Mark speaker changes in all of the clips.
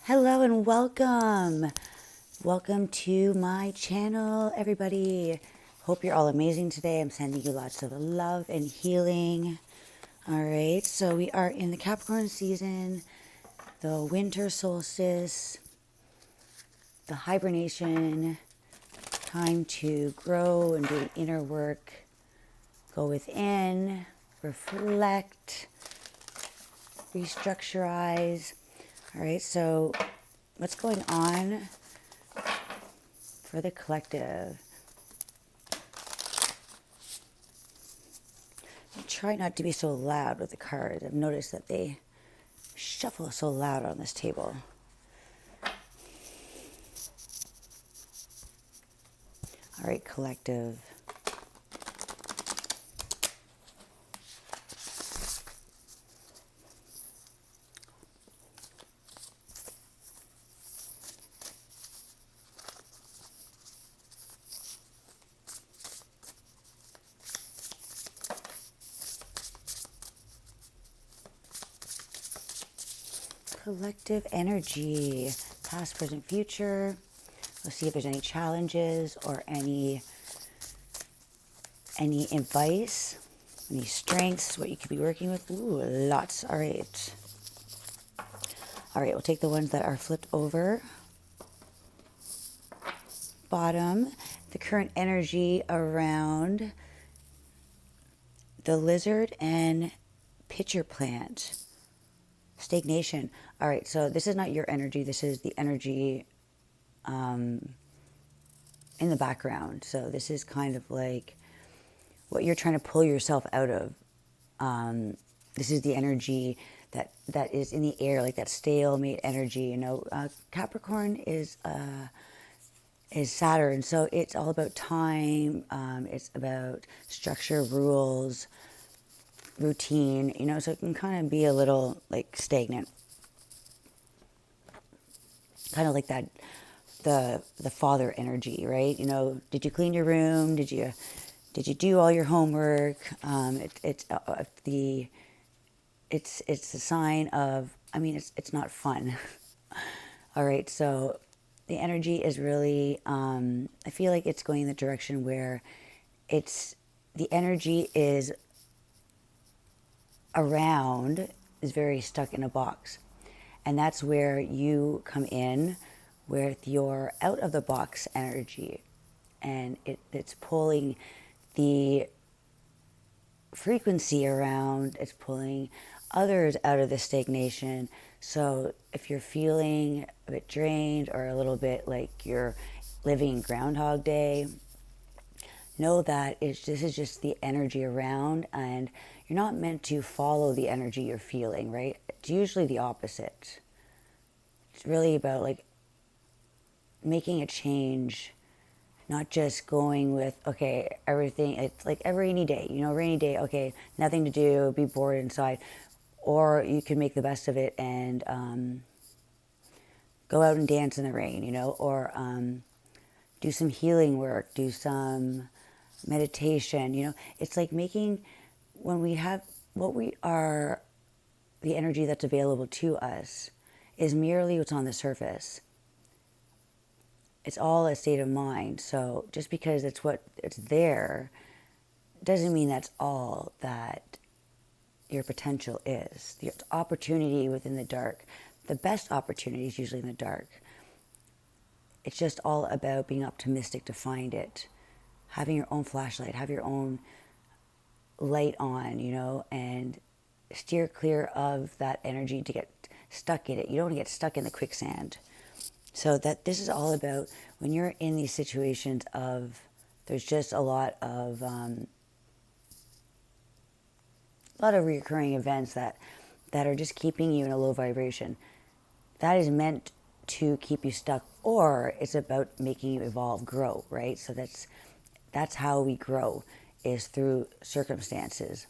Speaker 1: Hello and welcome. Welcome to my channel, everybody. Hope you're all amazing today. I'm sending you lots of love and healing. All right, so we are in the Capricorn season, the winter solstice, the hibernation, time to grow and do inner work, go within, reflect, restructurize. All right, so what's going on for the collective? I try not to be so loud with the cards. I've noticed that they shuffle so loud on this table. All right, collective. Collective energy, past, present, future. We'll see if there's any challenges or any advice, any strengths, what you could be working with. Ooh, lots. All right. All right, we'll take the ones that are flipped over. Bottom, the current energy around the lizard and pitcher plant. Stagnation. All right, so this is not your energy. This is the energy in the background. So this is kind of like what you're trying to pull yourself out of. This is the energy that is in the air, like that stalemate energy. You know, Capricorn is Saturn, so it's all about time. It's about structure, rules, routine. You know, so it can kind of be a little like stagnant, kind of like that the father energy, right? You know, did you clean your room? Did you do all your homework? It's a sign of, I mean, it's not fun. All right, so the energy is really, I feel like it's going in the direction where the energy is around, is very stuck in a box. And that's where you come in with your out of the box energy. And it's pulling the frequency around, it's pulling others out of the stagnation. So if you're feeling a bit drained or a little bit like you're living Groundhog Day, know that this is just the energy around, and you're not meant to follow the energy you're feeling, right? It's usually the opposite. It's really about like making a change, not just going with, okay, everything, it's like a rainy day, you know, rainy day, okay, nothing to do, be bored inside. Or you can make the best of it and go out and dance in the rain, you know, or do some healing work, do some meditation, you know. It's like making, when we have what we are, the energy that's available to us is merely what's on the surface. It's all a state of mind. So just because it's there doesn't mean that's all that your potential is. The opportunity within the dark, the best opportunity is usually in the dark. It's just all about being optimistic to find it, having your own flashlight, have your own light on, you know, and steer clear of that energy to get stuck in it. You don't want to get stuck in the quicksand. So that this is all about when you're in these situations of, there's just a lot of recurring events that are just keeping you in a low vibration. That is meant to keep you stuck, or it's about making you evolve, grow, right? So that's how we grow, is through circumstances.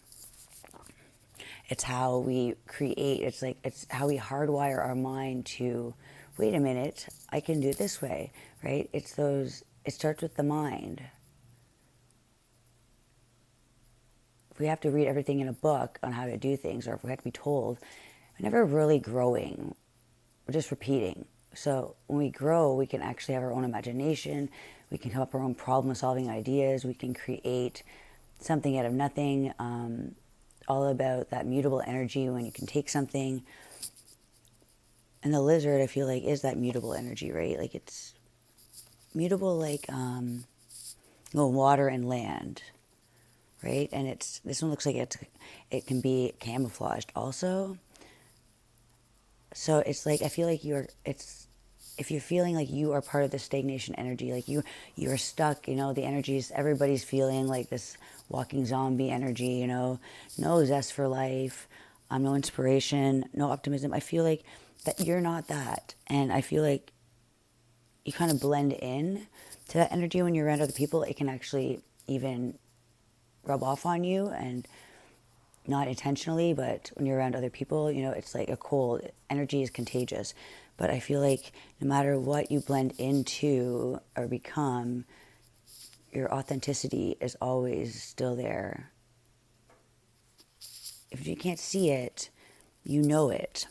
Speaker 1: It's how we create. It's how we hardwire our mind to, wait a minute, I can do it this way, right? It starts with the mind. If we have to read everything in a book on how to do things, or if we have to be told, we're never really growing. just repeating. So when we grow, we can actually have our own imagination. We can come up with our own problem-solving ideas. We can create something out of nothing. All about that mutable energy when you can take something. And the lizard, I feel like, is that mutable energy, right? Like it's mutable like water and land, right? And this one looks like it can be camouflaged also. So it's like, I feel like if you're feeling like you are part of the stagnation energy, like you're stuck, the energies, everybody's feeling like this walking zombie energy, no zest for life, no inspiration, no optimism. I feel like that you're not that. And I feel like you kind of blend in to that energy when you're around other people. It can actually even rub off on you, and not intentionally, but when you're around other people, it's like a cold energy is contagious. But I feel like no matter what you blend into or become, your authenticity is always still there. If you can't see it, you know it.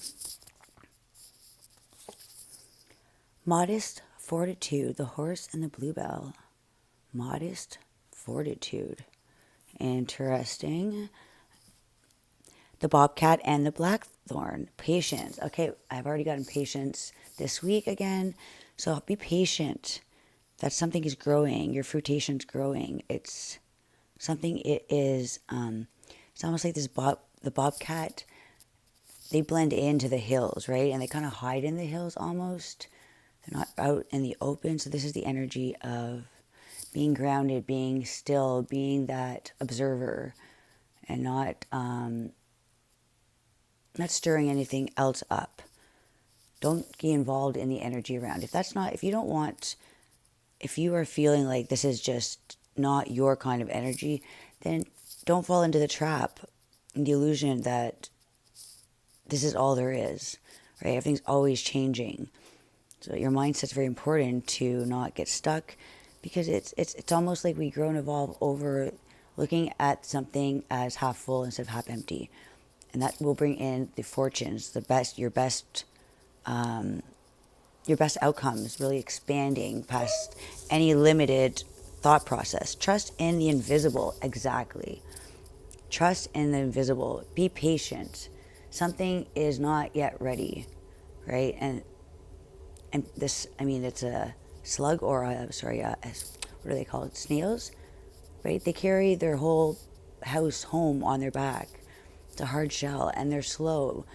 Speaker 1: Modest fortitude, the horse and the bluebell. Modest fortitude. Interesting. The bobcat and the blackthorn. Patience. Okay, I've already gotten patience this week again. So be patient. That something is growing. Your fruitation's growing. It's something. It is. It's almost like the bobcat. They blend into the hills, right? And they kind of hide in the hills almost. They're not out in the open. So this is the energy of being grounded, being still, being that observer, and not stirring anything else up. Don't get involved in the energy around. If you are feeling like this is just not your kind of energy, then don't fall into the trap and the illusion that this is all there is, right? Everything's always changing. So your mindset's very important to not get stuck, because it's almost like we grow and evolve over looking at something as half full instead of half empty. And that will bring in the fortunes, your best outcomes, really expanding past any limited thought process. Trust in the invisible, exactly. Trust in the invisible. Be patient. Something is not yet ready, right? And this, it's a slug or what do they call it? Snails, right? They carry their whole house home on their back. It's a hard shell, and they're slow,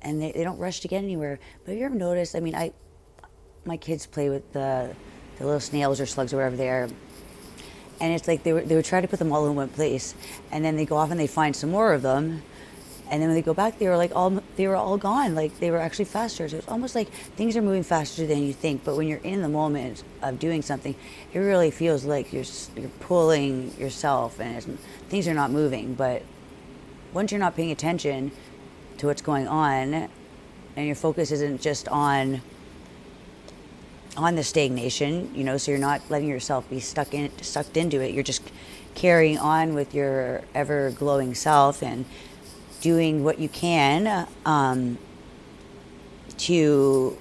Speaker 1: and they don't rush to get anywhere. But have you ever noticed, my kids play with the little snails or slugs or whatever they are, and it's like they would try to put them all in one place, and then they go off and they find some more of them, and then when they go back, they were all gone. Like, they were actually faster. So it's almost like things are moving faster than you think. But when you're in the moment of doing something, it really feels like you're pulling yourself, and things are not moving. But once you're not paying attention to what's going on, and your focus isn't just on the stagnation, so you're not letting yourself be sucked into it. You're just carrying on with your ever glowing self and doing what you can to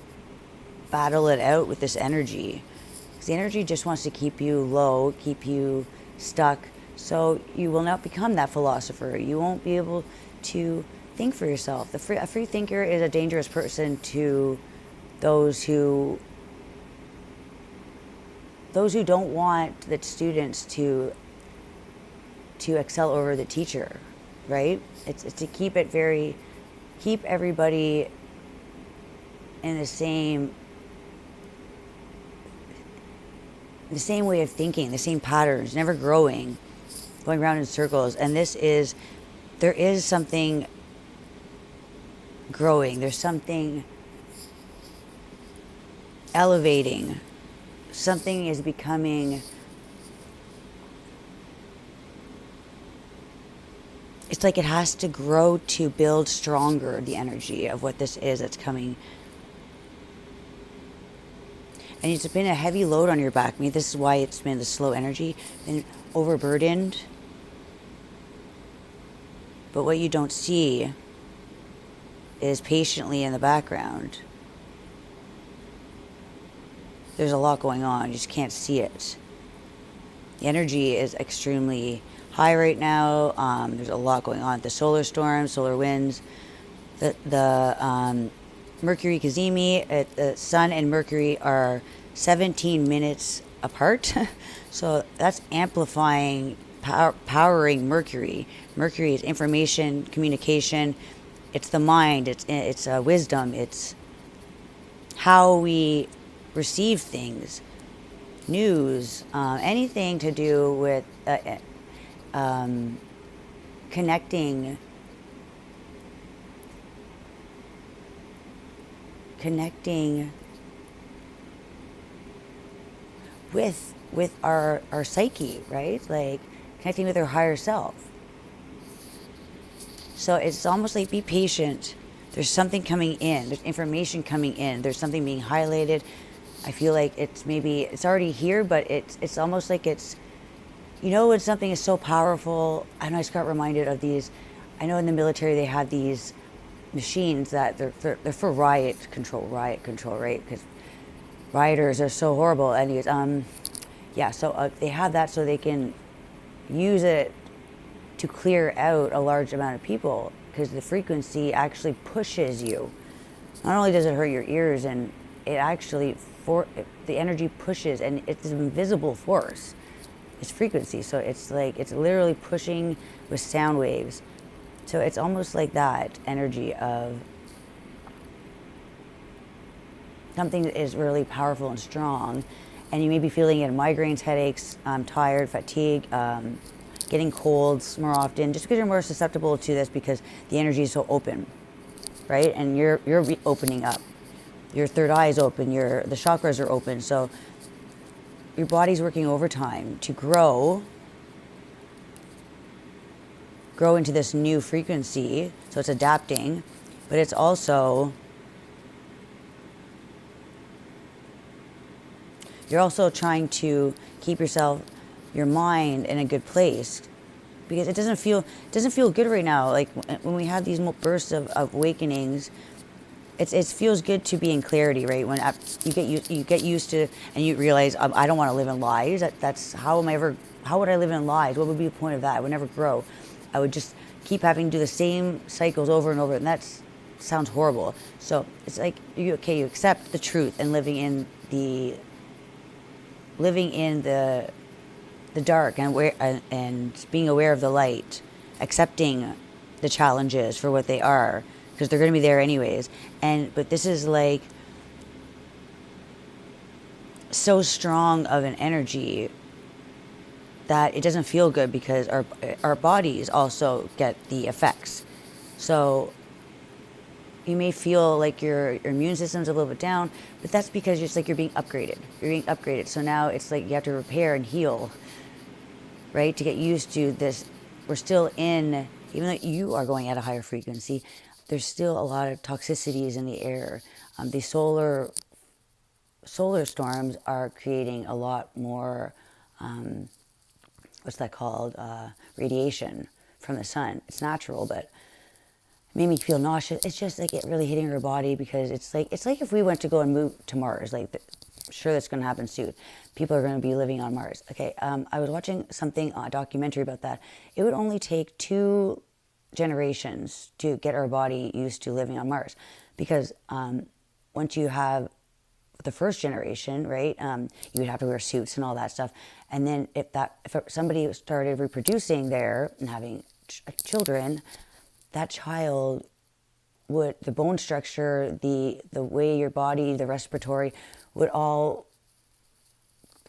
Speaker 1: battle it out with this energy. Because the energy just wants to keep you low, keep you stuck, so you will not become that philosopher. You won't be able to think for yourself. A free thinker is a dangerous person to those who don't want the students to excel over the teacher, right? It's to keep everybody in the same way of thinking, the same patterns, never growing, going around in circles. And there is something growing, there's something elevating, something is becoming. It's like it has to grow to build stronger, the energy of what this is that's coming. And it's been a heavy load on your back. This is why it's been the slow energy, been overburdened. But what you don't see is patiently in the background. There's a lot going on. You just can't see it. The energy is extremely high right now. There's a lot going on. The solar storms, solar winds, the Mercury Cazimi, the Sun and Mercury are 17 minutes apart. So that's amplifying, powering Mercury. Mercury is information, communication. It's the mind. It's wisdom. It's how we receive things, news, anything to do with connecting with our psyche, right? Like connecting with our higher self. So it's almost like be patient. There's something coming in. There's information coming in. There's something being highlighted. I feel like it's already here, but it's almost like it's, you know, when something is so powerful. I know I just got reminded of these. I know in the military they have these machines that they're for riot control, right? Because rioters are so horrible. Anyways, yeah. So they have that so they can use it to clear out a large amount of people, because the frequency actually pushes you. Not only does it hurt your ears, and it actually the energy pushes, and it's an invisible force. It's frequency, so it's like it's literally pushing with sound waves. So it's almost like that energy of something that is really powerful and strong, and you may be feeling it in migraines, headaches, tired, fatigue, getting colds more often, just because you're more susceptible to this because the energy is so open, right? And you're opening up. Your third eye is open. The chakras are open. So your body's working overtime to grow into this new frequency. So it's adapting, but it's also, you're also trying to keep your mind in a good place, because it doesn't feel good right now. Like when we have these bursts of awakenings, it feels good to be in clarity, right? When you get used to, and you realize, I don't want to live in lies. That's how would I live in lies? What would be the point of that? I would never grow. I would just keep having to do the same cycles over and over, and that sounds horrible. So it's like you accept the truth and living in the dark, and being aware of the light, accepting the challenges for what they are, because they're going to be there anyways. But this is like so strong of an energy that it doesn't feel good, because our bodies also get the effects. So you may feel like your immune system's a little bit down, but that's because it's like you're being upgraded. You're being upgraded. So now it's like you have to repair and heal, right? To get used to this. We're still in, even though you are going at a higher frequency, there's still a lot of toxicities in the air. The solar storms are creating a lot more, what's that called? Radiation from the sun. It's natural, but it made me feel nauseous. It's just like it really hitting your body, because it's like if we went to go and move to Mars, like sure that's going to happen soon. People are going to be living on Mars. Okay, I was watching a documentary about that. It would only take 2 generations to get our body used to living on Mars, because once you have the first generation, right, you would have to wear suits and all that stuff. And then if somebody started reproducing there and having children, that child would, the bone structure, the way your body, the respiratory, would all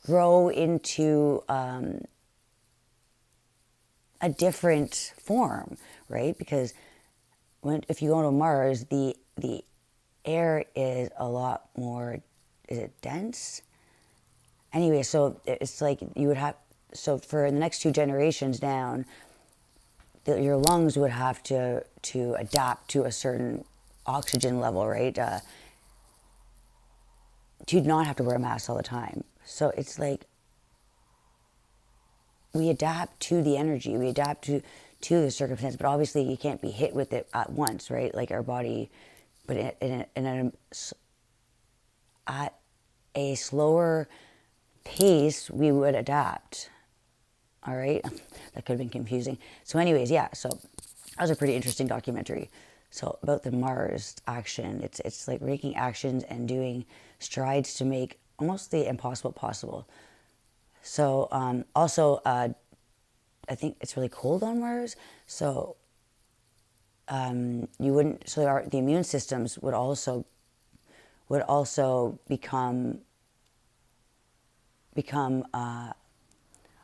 Speaker 1: grow into a different form, right? Because if you go to Mars, the air is a lot more, is it dense? Anyway, so it's like you would have, so for the next 2 generations down, your lungs would have to adapt to a certain oxygen level, right? To not have to wear a mask all the time. So it's like we adapt to the energy. We adapt to the circumstance, but obviously you can't be hit with it at once, right? Like our body, but at a slower pace, we would adapt. All right, that could have been confusing. So anyways, yeah, so that was a pretty interesting documentary. So about the Mars action, it's like making actions and doing strides to make almost the impossible possible. So also, I think it's really cold on Mars, so you wouldn't. So the immune systems would also become a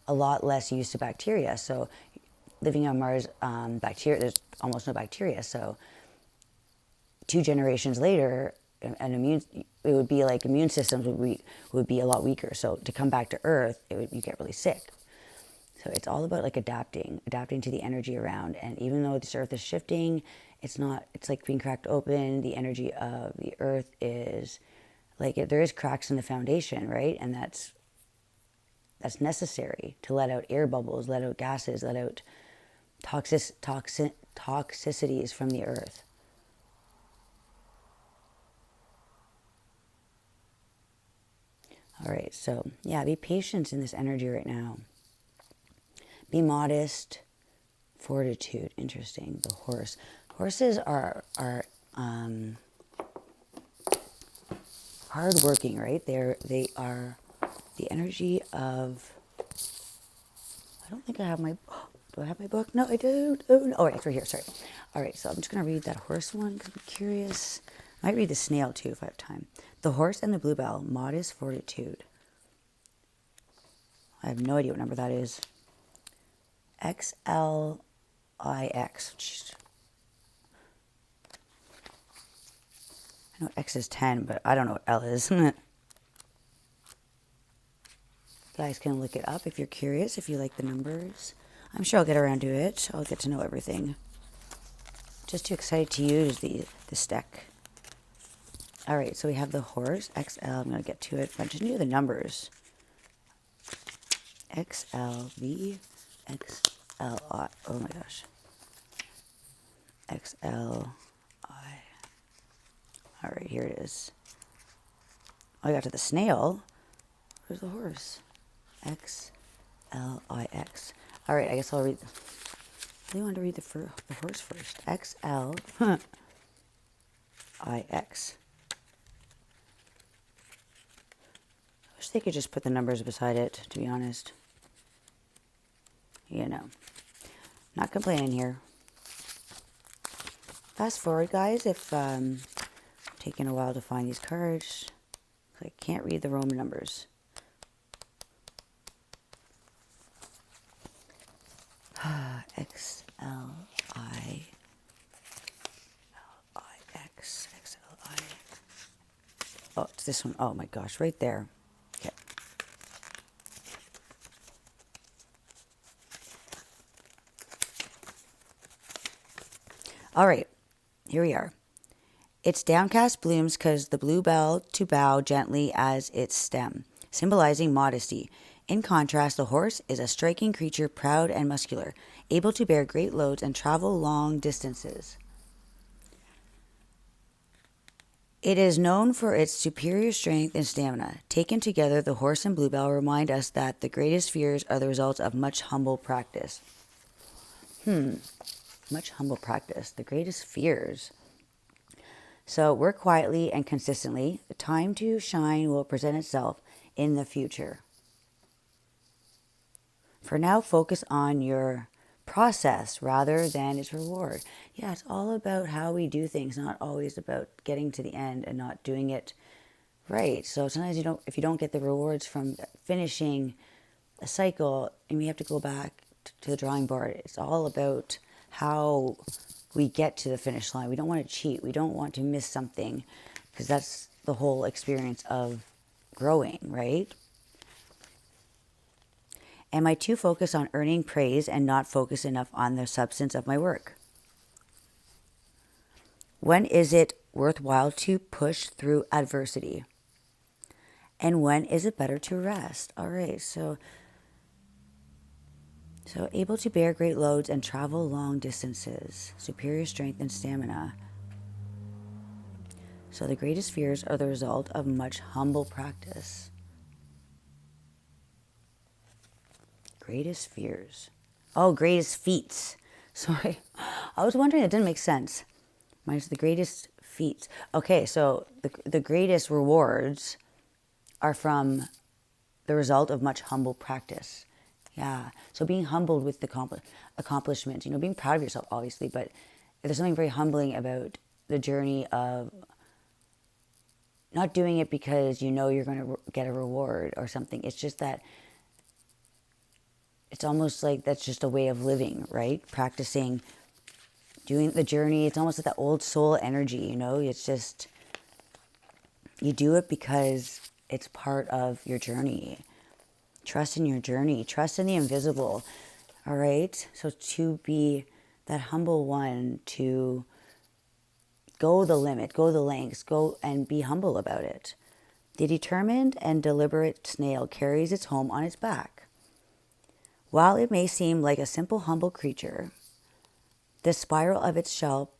Speaker 1: lot less used to bacteria. So living on Mars, there's almost no bacteria. So 2 generations later, it would be like immune systems would be a lot weaker. So to come back to Earth, you get really sick. So it's all about like adapting to the energy around. And even though this Earth is shifting, it's like being cracked open. The energy of the Earth is like, there is cracks in the foundation, right? And that's necessary to let out air bubbles, let out gases, let out toxicities from the Earth. All right, so yeah, be patient in this energy right now. Be modest, fortitude. Interesting. The horse. Horses are hardworking, right? They are the energy of. I don't think I have my. Do I have my book? No, I don't. Oh, no. Oh, right, it's right here. Sorry. All right, so I'm just gonna read that horse one because I'm curious. I might read the snail too if I have time. The horse and the bluebell. Modest fortitude. I have no idea what number that is. XLIX. I know X is 10, but I don't know what L is. You guys can look it up if you're curious, if you like the numbers. I'm sure I'll get around to it. I'll get to know everything. Just too excited to use this deck. All right, so we have the horse, XL. I'm going to get to it. I just knew the numbers. XLV. XLI. Oh my gosh. XLI. All right, here it is. Oh, I got to the snail. Where's the horse? XLIX. All right, I guess I'll read. I really wanted to read the horse first. XLIX. I wish they could just put the numbers beside it, to be honest. You know, not complaining here. Fast forward, guys, if taking a while to find these cards. I can't read the Roman numbers. XLI. LIX. XLI. Oh, it's this one. Oh my gosh, right there. Okay. All right, here we are. Its downcast blooms cause the bluebell to bow gently as its stem, symbolizing modesty. In contrast, the horse is a striking creature, proud and muscular, able to bear great loads and travel long distances. It is known for its superior strength and stamina. Taken together, the horse and bluebell remind us that the greatest fears are the results of much humble practice. Much humble practice. The greatest fears. So work quietly and consistently. The time to shine will present itself in the future. For now, focus on your process rather than its reward. Yeah, it's all about how we do things, not always about getting to the end and not doing it right. So sometimes if you don't get the rewards from finishing a cycle, and we have to go back to the drawing board. It's all about how we get to the finish line. We don't want to cheat. We don't want to miss something, because that's the whole experience of growing, right? Am I too focused on earning praise and not focused enough on the substance of my work? When is it worthwhile to push through adversity? And when is it better to rest? All right, so So able to bear great loads and travel long distances, superior strength and stamina. So the greatest fears are the result of much humble practice. Greatest fears. Oh, greatest feats. Sorry. I was wondering, it didn't make sense. Minus the greatest feats. Okay, so the greatest rewards are from the result of much humble practice. Yeah. So being humbled with the accomplishments, you know, being proud of yourself, obviously, but there's something very humbling about the journey of not doing it because you know you're going to get a reward or something. It's just that it's almost like that's just a way of living, right? Practicing, doing the journey. It's almost like that old soul energy, you know? It's just, you do it because it's part of your journey. Trust in your journey. Trust in the invisible. All right? So to be that humble one, to go the limit, go the lengths, go and be humble about it. The determined and deliberate snail carries its home on its back. While it may seem like a simple, humble creature, the spiral of its shell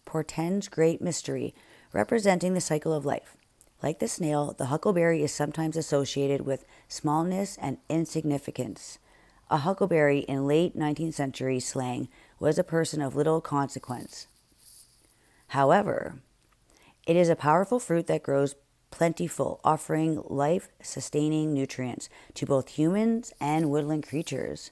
Speaker 1: portends great mystery, representing the cycle of life. Like the snail, the huckleberry is sometimes associated with smallness and insignificance. A huckleberry in late 19th century slang was a person of little consequence. However, it is a powerful fruit that grows plentiful, offering life-sustaining nutrients to both humans and woodland creatures.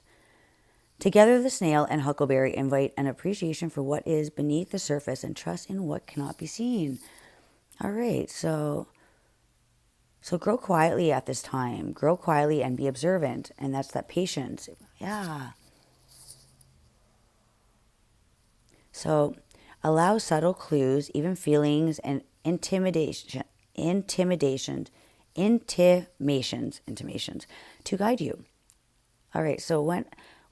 Speaker 1: Together, the snail and huckleberry invite an appreciation for what is beneath the surface and trust in what cannot be seen. All right, so grow quietly at this time. Grow quietly and be observant, and that's that patience. Yeah. So allow subtle clues, even feelings and intimations to guide you. All right, so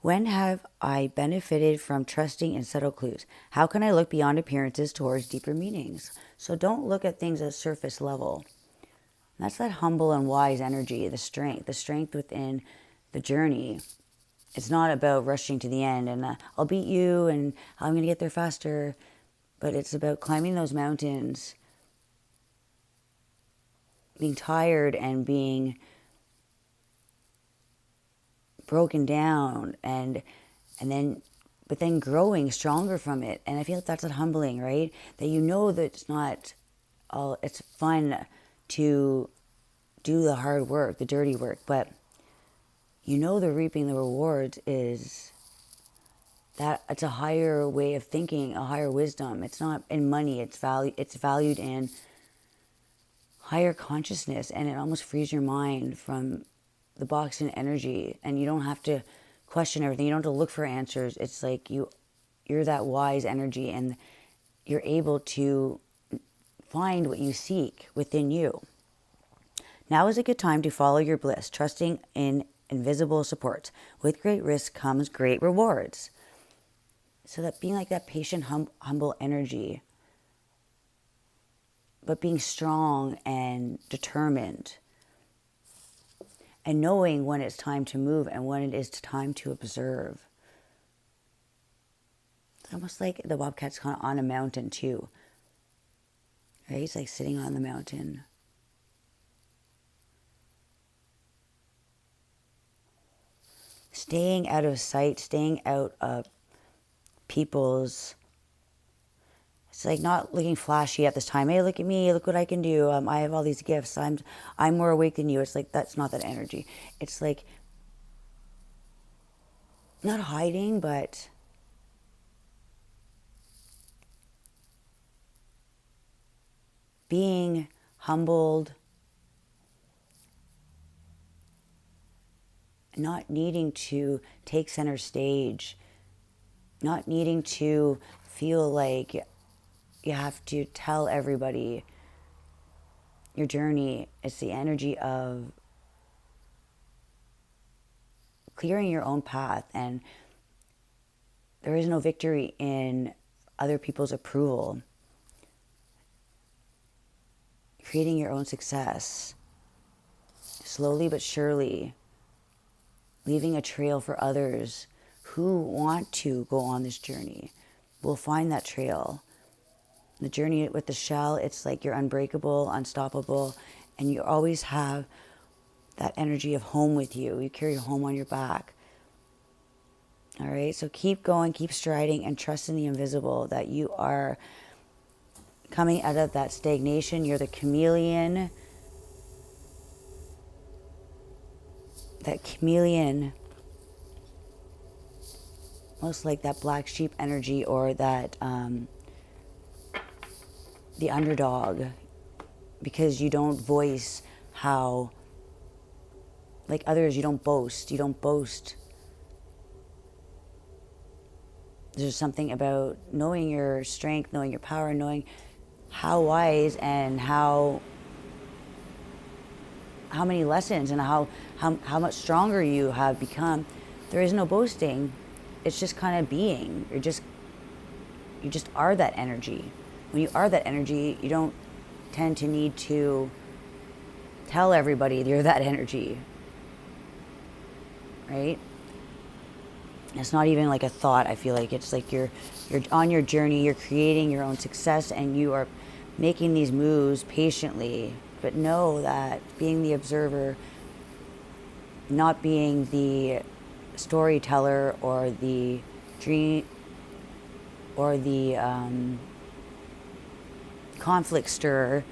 Speaker 1: when have I benefited from trusting in subtle clues? How can I look beyond appearances towards deeper meanings? So don't look at things at surface level. That's that humble and wise energy, the strength within the journey. It's not about rushing to the end and I'll beat you and I'm going to get there faster. But it's about climbing those mountains, being tired and being broken down but then growing stronger from it. And I feel like that's humbling, right? That you know that it's not all, it's fun to do the hard work, the dirty work, but you know the reaping the rewards is that it's a higher way of thinking, a higher wisdom. It's not in money, it's valued in higher consciousness, and it almost frees your mind from the box in energy, and you don't have to question everything. You don't have to look for answers. It's like you're that wise energy, and you're able to find what you seek within you. Now is a good time to follow your bliss, trusting in invisible supports. With great risk comes great rewards. So that being like that patient, humble energy, but being strong and determined, and knowing when it's time to move and when it is time to observe. It's almost like the bobcat's kind of on a mountain too. Right? He's like sitting on the mountain. Staying out of sight, staying out of people's... It's like not looking flashy at this time. Hey, look at me. Look what I can do. I have all these gifts. I'm more awake than you. It's like, that's not that energy. It's like not hiding, but being humbled, not needing to take center stage, not needing to feel like you have to tell everybody your journey. It's the energy of clearing your own path, and there is no victory in other people's approval. Creating your own success, slowly but surely. leaving a trail for others who want to go on this journey. Will find that trail. The journey with the shell, it's like you're unbreakable, unstoppable, and you always have that energy of home with you. You carry home on your back. All right, so keep going, keep striding, and trust in the invisible, that you are coming out of that stagnation. You're the chameleon. That chameleon, most like that black sheep energy, or that the underdog, because you don't voice how, like others, you don't boast. You don't boast. There's something about knowing your strength, knowing your power, knowing how wise and how many lessons and how much stronger you have become. There is no boasting. It's just kind of being. You just are that energy. When you are that energy, you don't tend to need to tell everybody you're that energy, right? It's not even like a thought. I feel like it's like you're on your journey, you're creating your own success, and you are making these moves patiently. But know that being the observer, not being the storyteller or the dream or the conflict stirrer,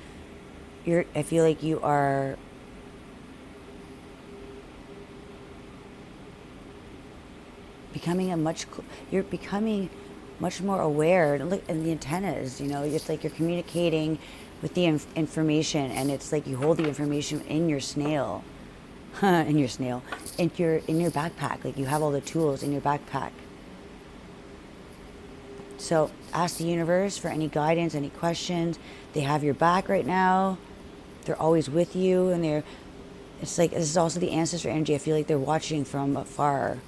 Speaker 1: I feel like you are becoming you're becoming much more aware. Look, and the antennas, it's like you're communicating with the information, and it's like you hold the information in your snail, in your backpack. Like you have all the tools in your backpack. So ask the universe for any guidance, any questions. They have your back right now. They're always with you, and it's like, this is also the ancestor energy. I feel like they're watching from afar.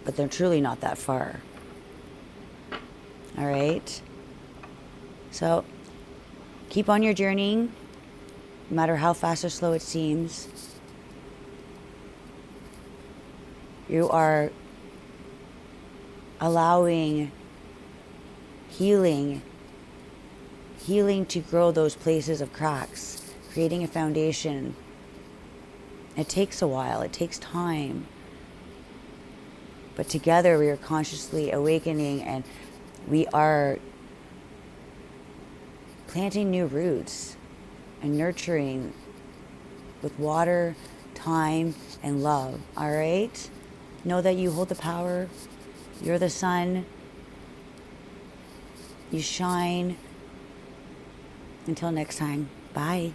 Speaker 1: But they're truly not that far. All right? So keep on your journey, no matter how fast or slow it seems. You are allowing healing to grow those places of cracks, creating a foundation. It takes a while, it takes time. But together we are consciously awakening, and we are planting new roots and nurturing with water, time, and love. All right? Know that you hold the power. You're the sun. You shine. Until next time. Bye.